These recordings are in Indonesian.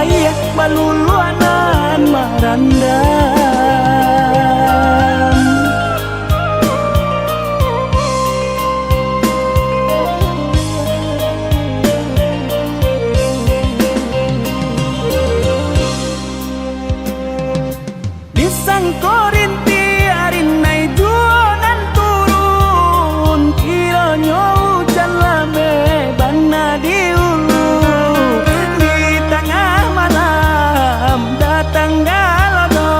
ayah baluluanan marandam. Disangkorinti arinai juanan turun kiranya hujan lame bana di hulu di tengah malam datang galodo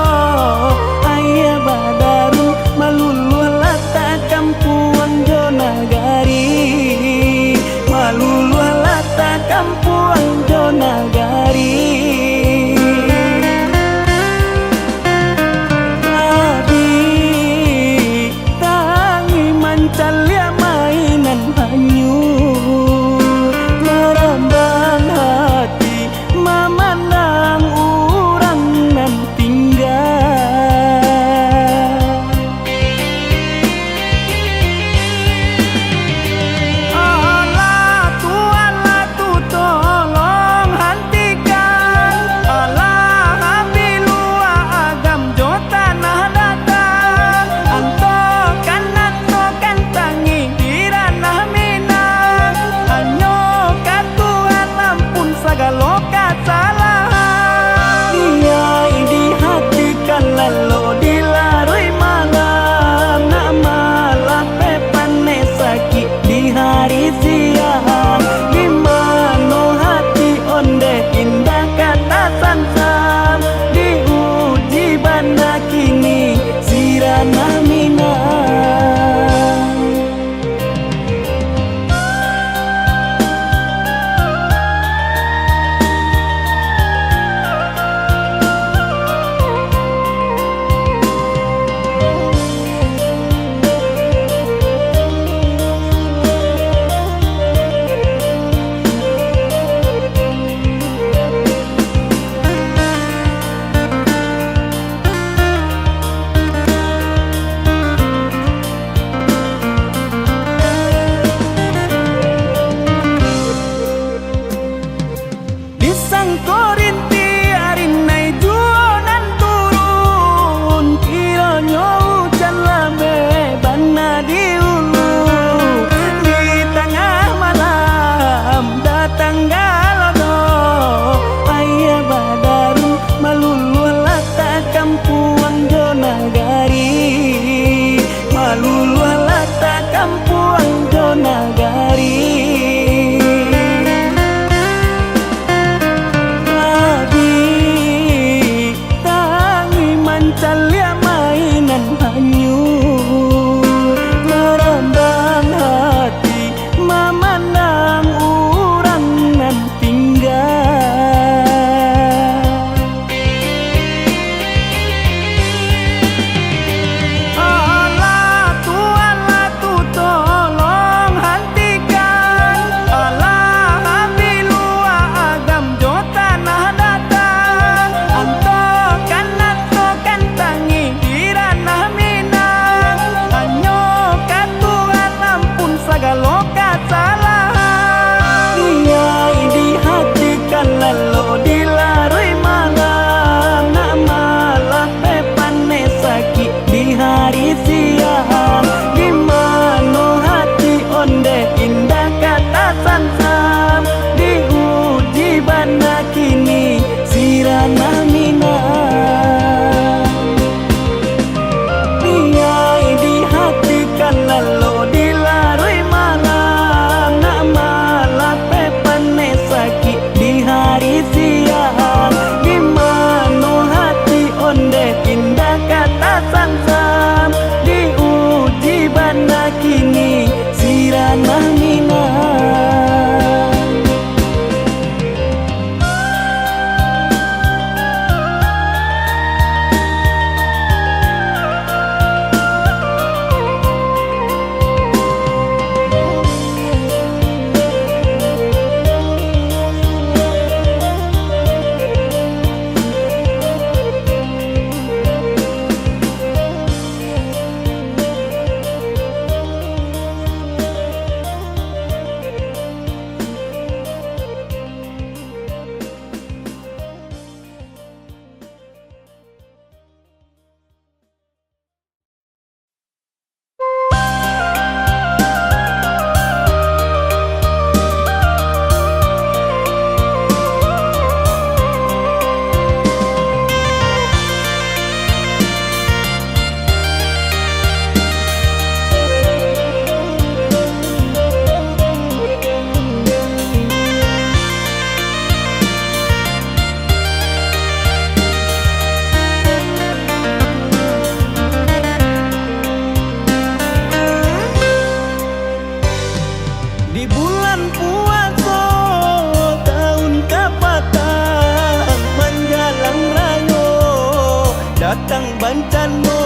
bancano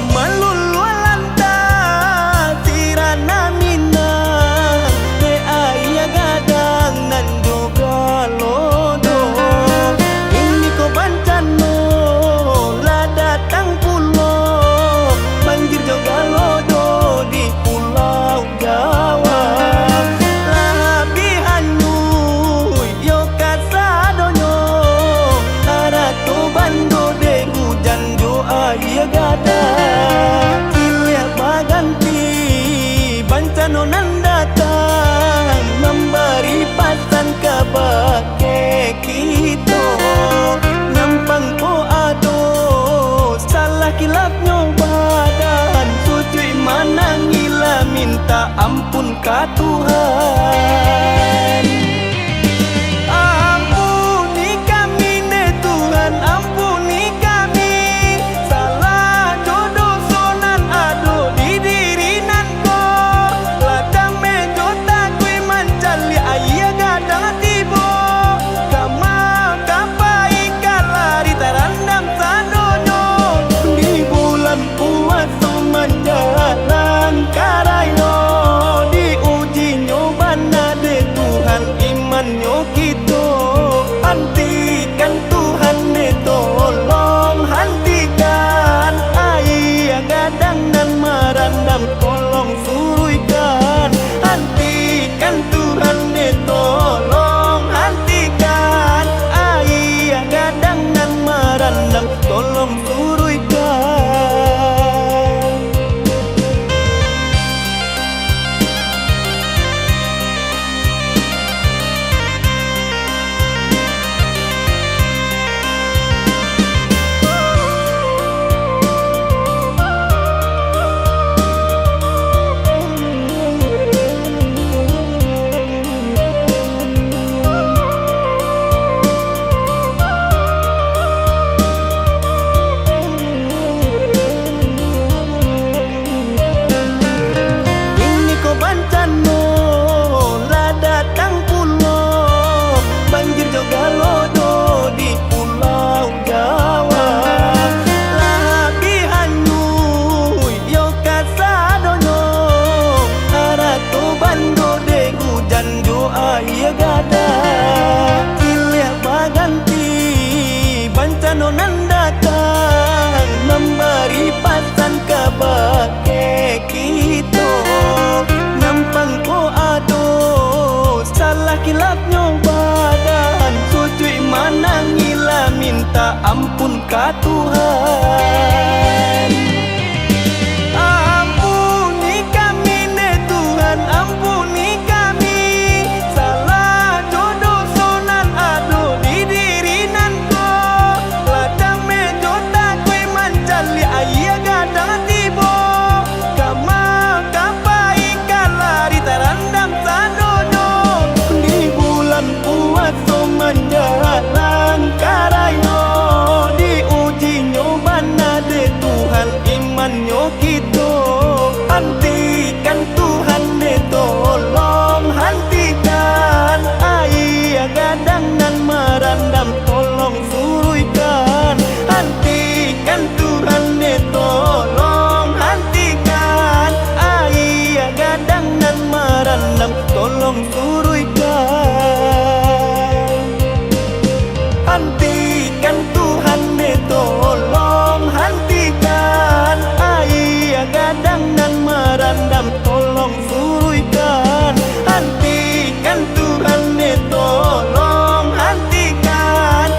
malulualanta sirana mina te aya gadang nan juga lodo ini ko bancano la datang pulau banjir juga lodo di pulau Jawa labihanyu yo kasadonyo arato bando de hujan jo aya gada kilia baganti bancano nan datang memberi pasan kabake kito nampang ko ado salah kilapnya badan sujui manangila minta ampun ka Tuhan. Ampuni kami ne Tuhan, ampuni kami salah jodoh sonan ado di diri nan ko ladang mejo takui mancali ayah gadang tibo kama kapai kalari tarandam sadonyo di bulan puasa menjalan karayo diuji nyobana de Tuhan imannya kita hentikan Tuhan de tolong hentikan ayah gadang dan merandam tolong suruhkan hentikan Tuhan de tolong hentikan ayah gadang dan merandam tolong suruhkan. Ini ko bancano la datang pulau banjir juga lodo di pulau Jawa labihanyu yo kasadonyo arato bando de hujan jo aya gada kilia baganti bancano nan datang memberi pasan kabake kito nampang ko ado salah kilapnya badan sujui manangila minta ampun ka Tuhan. Ampuni kami ne Tuhan, ampuni kami salah jodoh sonan ado di diri nan ko ladang mejo takui mancali ayah gadang tibo kama kapai kalari tarandam sadonyo di bulan puasa menjalan karayo diuji nyobana de Tuhan imannya kita hentikan Tuhan de tolong hentikan ayah gadang dan merandam tolong suruhkan hentikan Tuhan de tolong hentikan ayah gadang dan merandam tolong suruhkan hentikan. Tuhan de tolong hentikan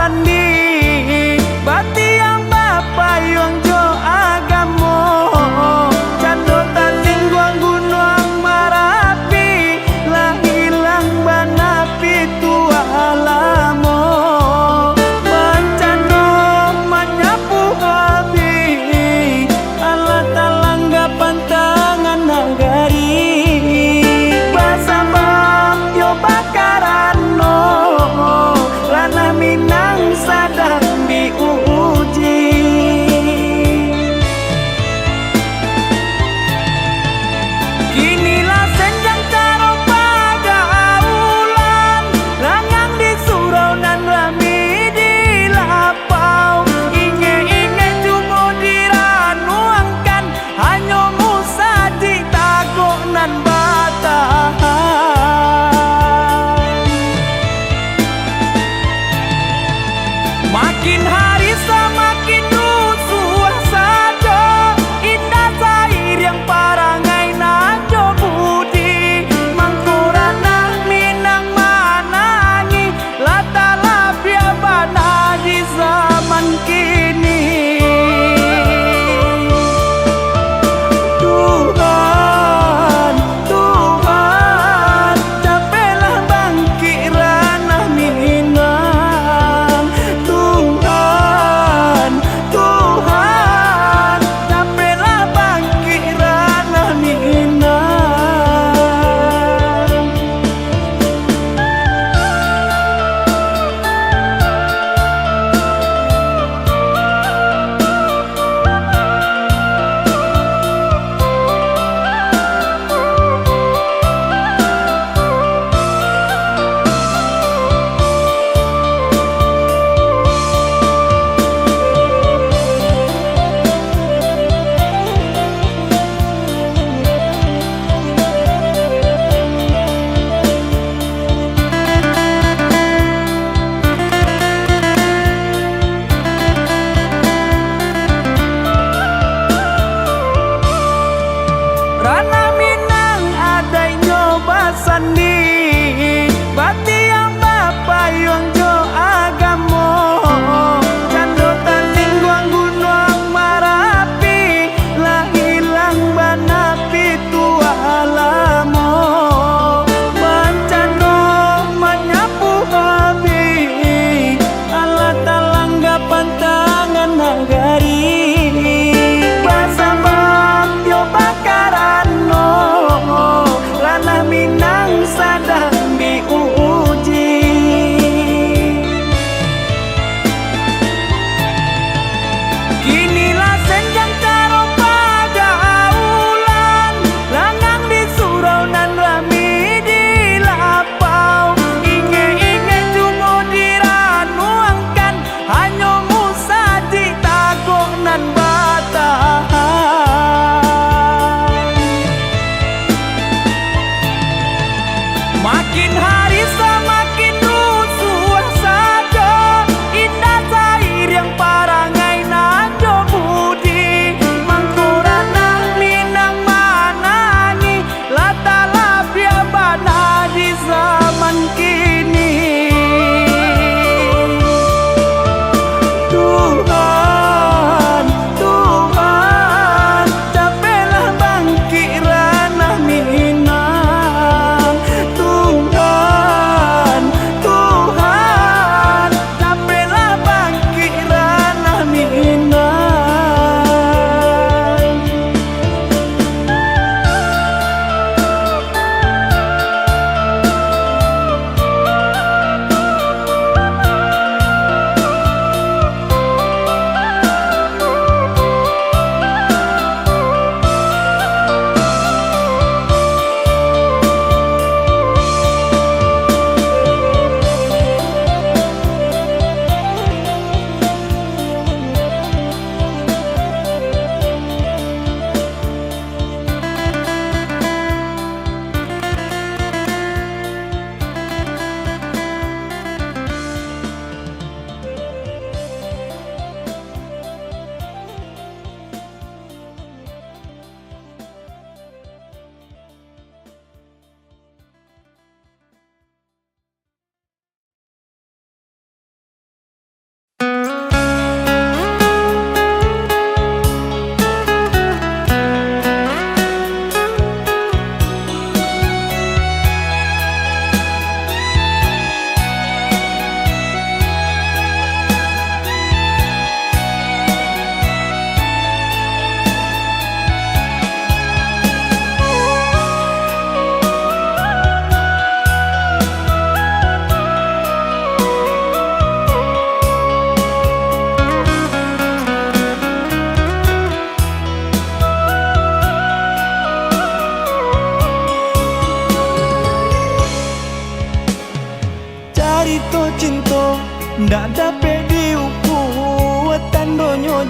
sandi bati yang bapak yang jo agamo cando taling guang gunung Marapi lah hilang banapi tua alamo bencano menyapu habi alat talangga pantangan nagari basabam yo bakarano ranah Minang sadang diuji kinilah senjang caro pagaulan langang di surau nan rami di lapau inge-inge jumo diranuangkan hanya musa di tagok nan batahan makin hari semakin rusuh saja indah cair yang parangai najo budi mangkurana Minang manangi lata labia bana di zaman kini Tuhan, Tuhan capailah bangkit ranah Minang Tuhan, Tuhan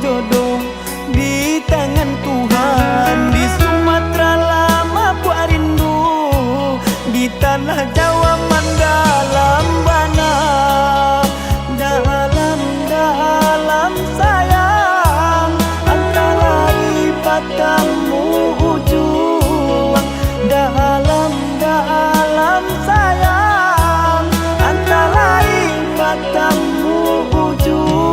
jodoh di tangan Tuhan. Di Sumatera lama buat rindu, di tanah Jawa mendalam bana. Dalam sayang, antara ibatamu ujung. Dalam sayang, antara ibatamu ujung.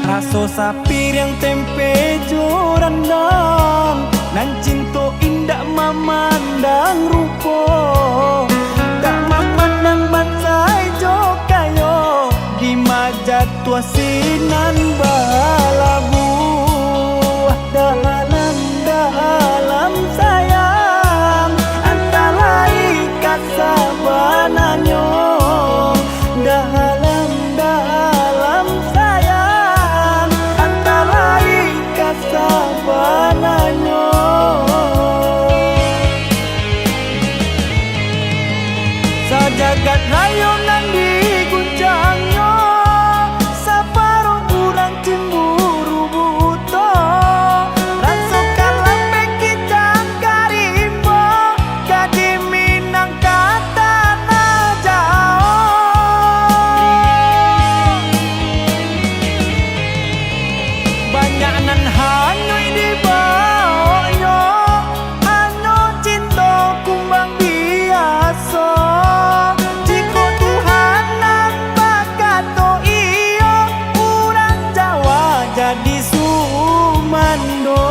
Raso sapir yang tempe jo rendang, nan cinta indah memandang rupo. Tak memandang bansai jo kayo, di majat tua sinan balabu. Dalam sayang, antara ikat sabananyo. Dalam sayang, antara ikat sabananyo. Sajagat rayonan diguncangnya, saparo kurang cemburu buto. Rasakan lambe kita karimbo, kadi minang kata na jauh. Banyak nan hanyoi di bawahnya, hanya cinta kumbang biasa. Jika Tuhan nampak kato iyo, orang Jawa jadi sumando.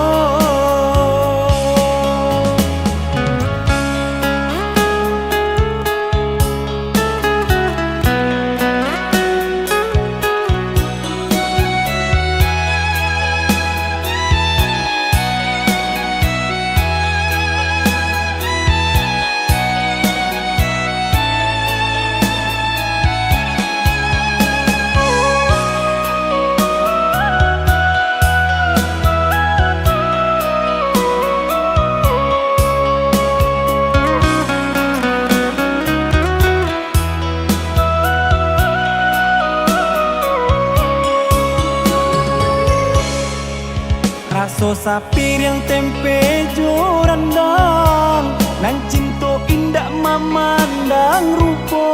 Raso sapir yang tempe jo rendang, nan cinta indah memandang rupo.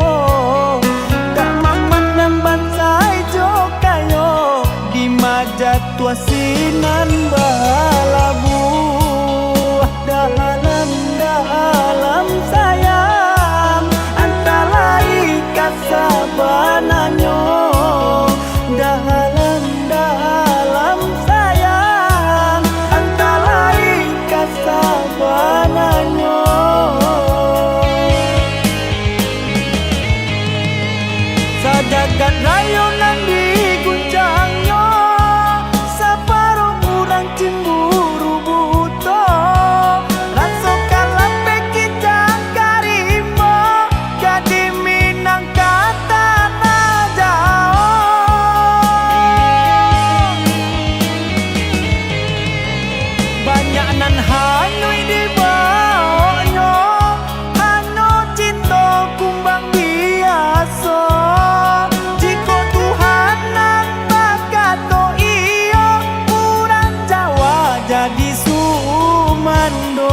Tak memandang bansai jo kayo, di majat tua sinan balabu. Dalam sayang, antara ikat sabananyo. Dalam sayang, antara ikat sabananyo. Sajagat rayonan diguncangnya, saparo kurang cemburu buto. Rasakan lambe kita karimbo, kadi minang kata na jauh. Banyak nan hanyoi di bawahnya, hanya cinta kumbang biasa. Jika Tuhan nampak kato iyo, orang Jawa jadi sumando.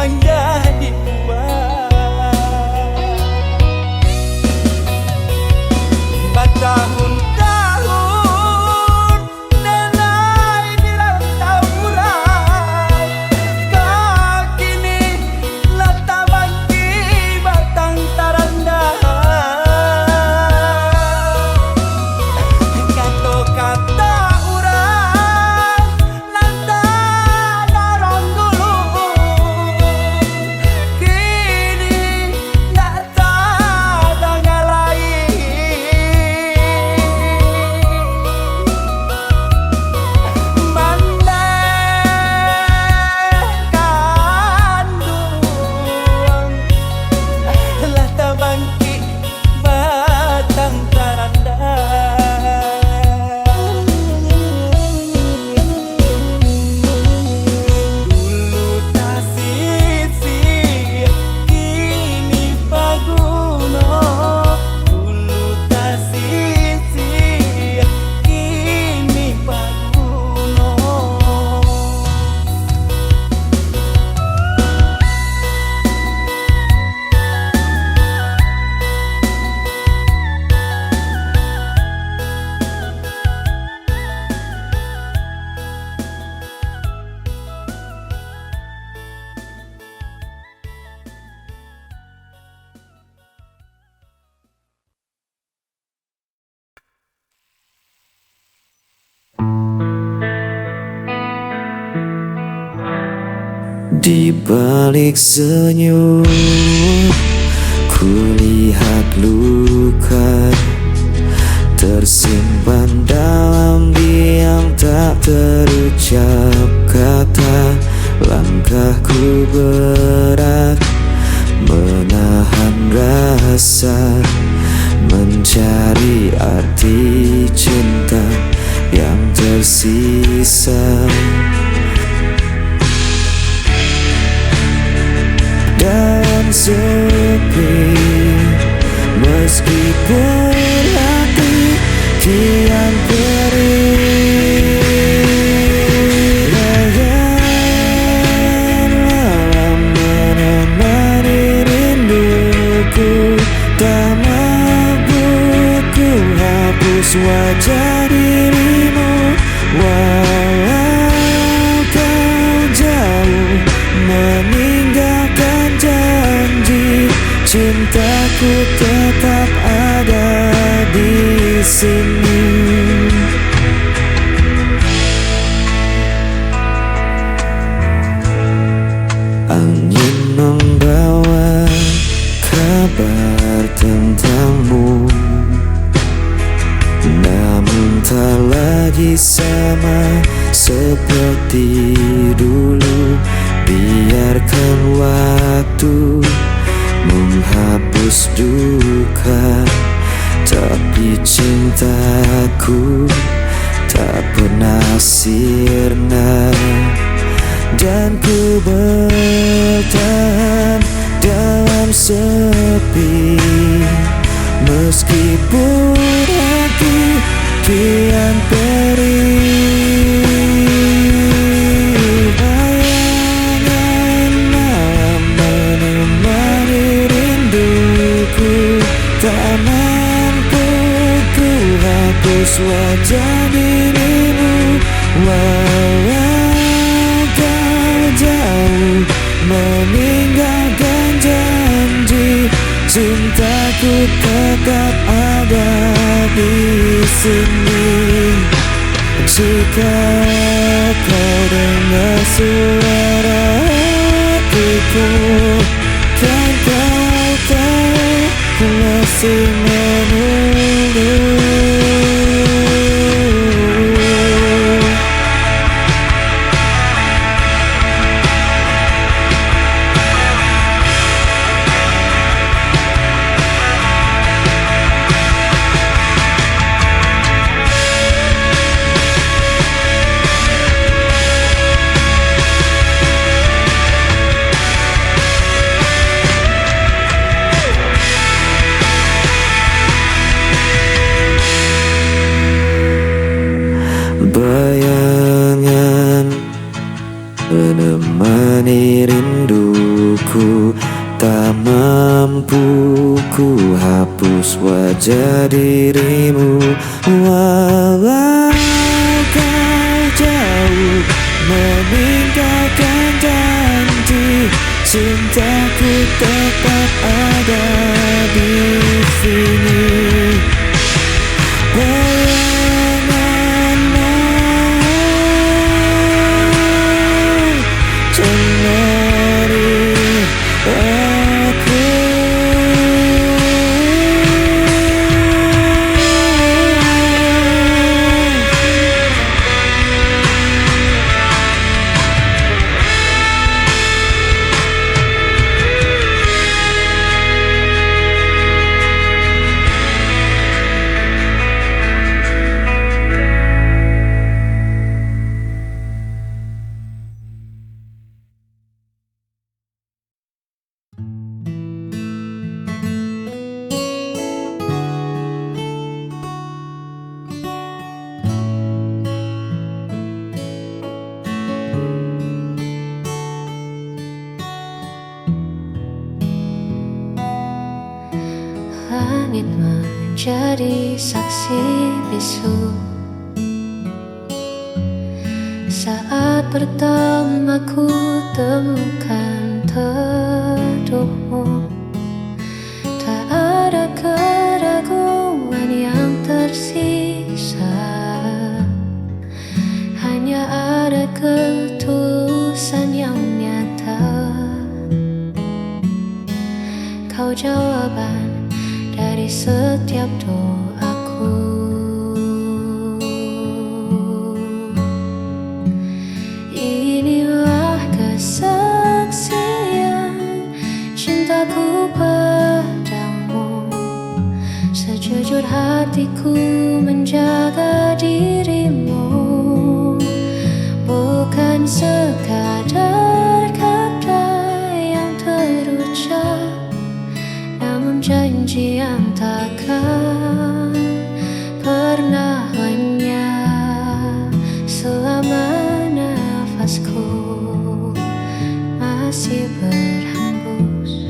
yang jadi buah. Bertahun-tahun nenai di rantau urai, kini lata bangki batang taranda. Kata-kata urang lantang darang dulu, kini tak ada lain. Mandaikan duang lata bangki batang taranda. Dulu tak sisi, kini paguno. Dulu tak sisi, kini paguno. Di balik senyum, kulihat luka tersimpan dalam diam, tak terucap kata. Langkahku berat, menahan rasa, mencari arti cinta yang tersisa. Dan sepi, meskipun hati kian perih. Bayan malam menemani rinduku, tak mampu ku hapus wajah dirimu. Walau kau jauh meninggalkan janji, cintaku tetap ada di sini. Angin membawa kabar tentangmu, namun tak lagi sama seperti dulu. Biarkan waktu menghapus duka, tapi cintaku tak pernah sirna. Dan ku bertahan dalam sepi, meskipun hati kian perih. Bayangan malam menemani rinduku, tak mampu ku hapus wajah dirimu. Walau kau jauh meninggalkan janji, cintaku tetap ada di sini. Jika kau dengar suara hatiku, kan kau tahu ku masih menunggu. Tak mampu ku hapus wajah dirimu, walau kau jauh meninggalkan janji. Cintaku tetap ada di sini. Bayanganmu cemari aku. Langit menjadi saksi bisu saat pertama ku temukan teduhmu. Tak ada keraguan yang tersisa, hanya ada ketulusan yang nyata. Kau jawaban dari setiap doaku. Inilah kesaksian cintaku padamu. Sejujur hatiku menjaga dirimu, bukan sekadar kata yang terucap, namun janji yang takkan pernah lenyap. Selama nafasku masih berhembus,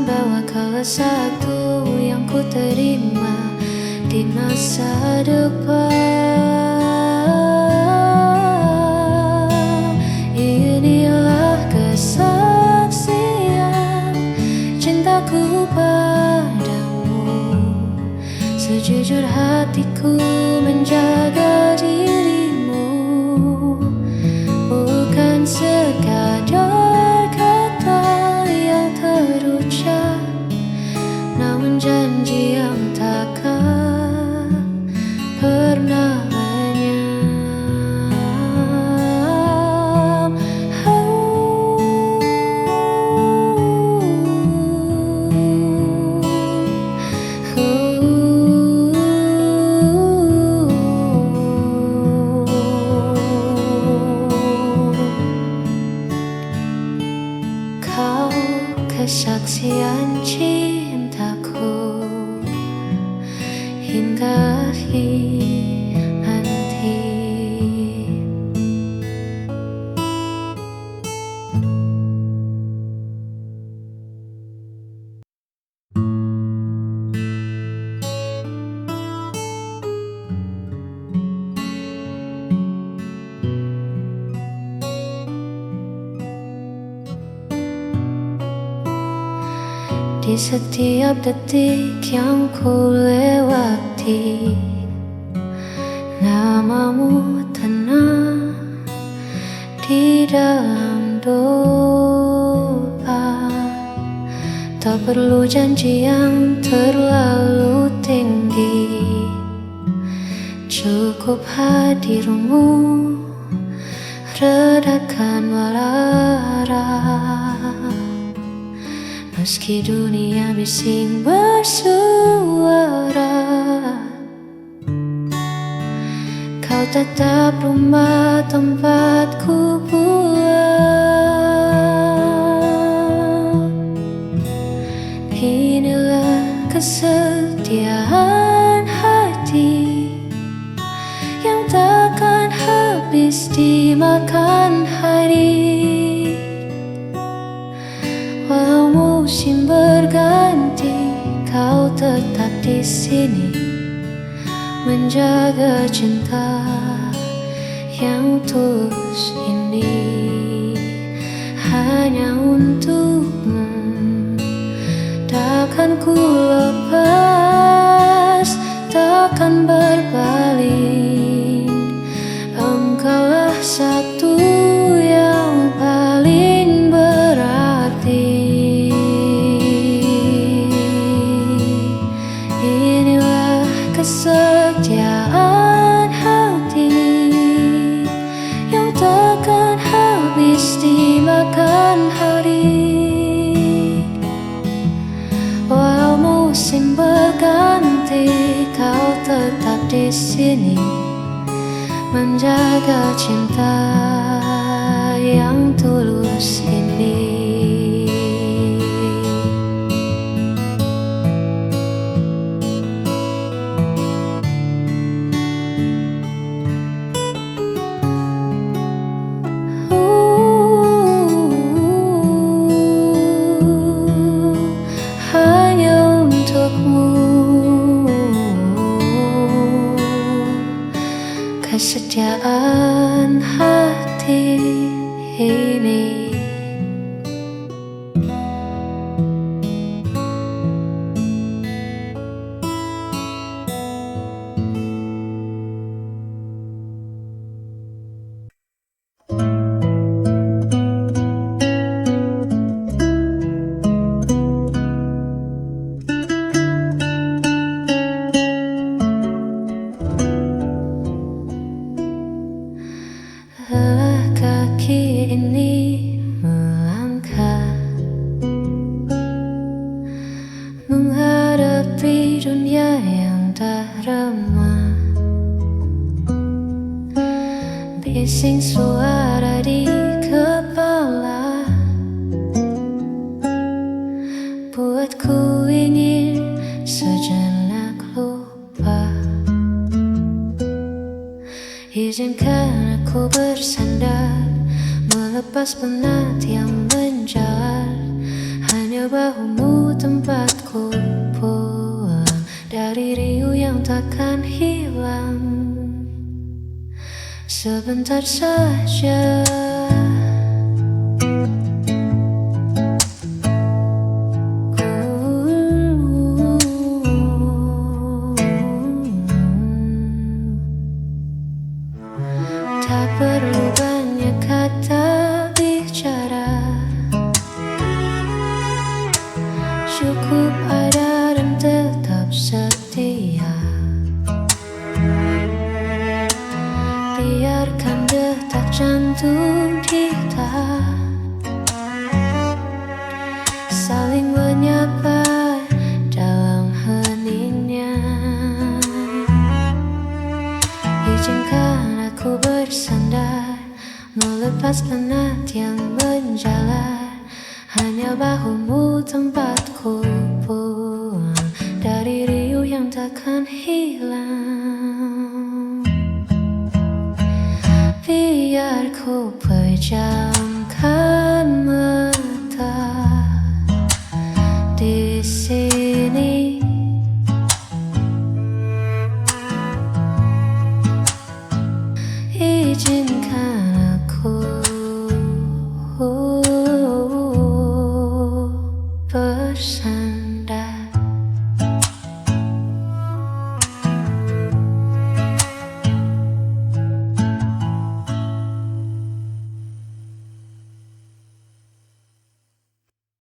bahwa kau satu yang ku terima di masa depan. Inilah kesaksian cintaku padamu. Sejujur hatiku menjaga dirimu, bukan sekadar kata yang terucap, namun janji yang takkan pernah lenyap. Kau kesaksian cintaku hingga nanti. Di setiap detik yang ku lewati, namamu tenang di dalam doa. Tak perlu janji yang terlalu tinggi, cukup hadirmu redakan lara. Meski dunia bising bersuara, kau tetap rumah tempatku pulang. habis dimakan hari. Walau musim berganti, kau tetap di sini menjaga cinta yang tulus ini hanya untukmu. Takkan ku lepas, takkan berbalik. Engkaulah satu yang paling berarti. Inilah kesetiaan hati yang takkan habis dimakan hari. Walau musim berganti, kau tetap di sini menjaga cinta yang tulus ini. Hanya untukmu, kesetiaan hati ini. Lelah kaki ini melangkah menghadapi dunia yang tak ramah. Bising suara di kepala buatku ingin sejenak lupa. Izinkan aku bersandar, melepas penat yang menjalar. Hanya bahumu tempatku pulang dari riuh yang takkan hilang. Sebentar saja tak perlu banyak kata bicara, cukup ada dan tetap setia. Biarkan detak jantung kita saling menyapa dalam heningnya. Izinkan aku bersandar, melepas penat yang menjalar. Hanya bahumu tempatku pulang dari riuh yang takkan hilang. Biar ku pejamkan